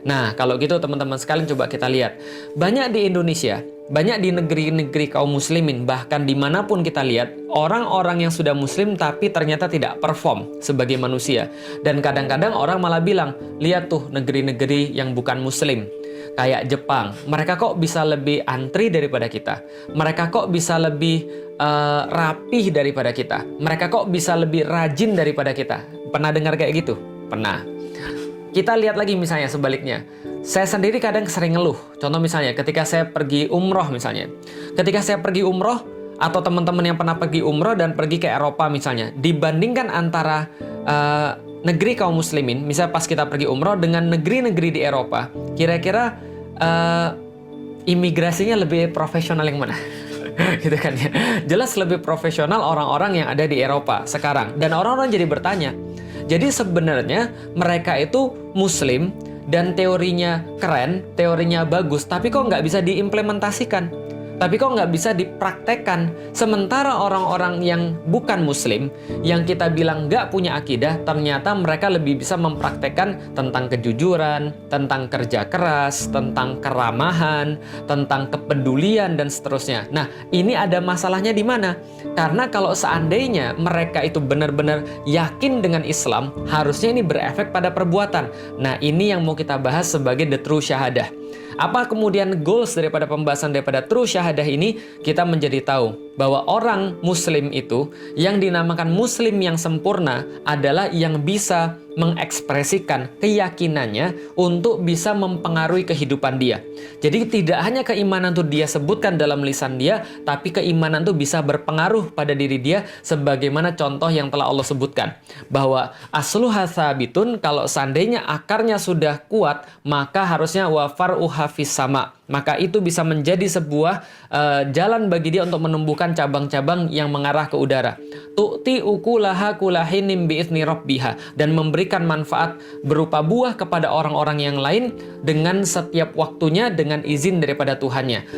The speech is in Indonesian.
Nah, kalau gitu teman-teman sekalian coba kita lihat. Banyak di Indonesia, banyak di negeri-negeri kaum muslimin, bahkan dimanapun kita lihat, orang-orang yang sudah muslim tapi ternyata tidak perform sebagai manusia. Dan kadang-kadang orang malah bilang, lihat tuh negeri-negeri yang bukan muslim. Kayak Jepang, mereka kok bisa lebih antri daripada kita. Mereka kok bisa lebih rapih daripada kita. Mereka kok bisa lebih rajin daripada kita. Pernah dengar kayak gitu? Pernah. Kita lihat lagi misalnya sebaliknya. Saya sendiri kadang sering ngeluh. Contoh misalnya ketika saya pergi umroh misalnya. Ketika saya pergi umroh atau teman-teman yang pernah pergi umroh dan pergi ke Eropa misalnya. Dibandingkan antara negeri kaum muslimin, misalnya pas kita pergi umroh dengan negeri-negeri di Eropa. Kira-kira imigrasinya lebih profesional yang mana? Gitu kan ya. Jelas lebih profesional orang-orang yang ada di Eropa sekarang. Dan orang-orang jadi bertanya, jadi sebenarnya mereka itu muslim dan teorinya keren, teorinya bagus, tapi kok nggak bisa diimplementasikan? Tapi kok nggak bisa dipraktekkan? Sementara orang-orang yang bukan muslim, yang kita bilang nggak punya akidah, ternyata mereka lebih bisa mempraktekkan tentang kejujuran, tentang kerja keras, tentang keramahan, tentang kepedulian, dan seterusnya. Nah, ini ada masalahnya di mana? Karena kalau seandainya mereka itu benar-benar yakin dengan Islam, harusnya ini berefek pada perbuatan. Nah, ini yang mau kita bahas sebagai the true syahadah. Apa kemudian goals daripada pembahasan daripada true syahadah ini? Kita menjadi tahu bahwa orang muslim itu yang dinamakan muslim yang sempurna adalah yang bisa mengekspresikan keyakinannya untuk bisa mempengaruhi kehidupan dia. Jadi tidak hanya keimanan itu dia sebutkan dalam lisan dia, tapi keimanan itu bisa berpengaruh pada diri dia sebagaimana contoh yang telah Allah sebutkan. Bahwa asluha tsabitun, kalau seandainya akarnya sudah kuat, maka harusnya wa far'uha fis sama. Maka itu bisa menjadi sebuah jalan bagi dia untuk menumbuhkan cabang-cabang yang mengarah ke udara. Tu'ti ukulaha kulahinim bi'izni rabbiha, dan memberikan manfaat berupa buah kepada orang-orang yang lain dengan setiap waktunya dengan izin daripada Tuhannya.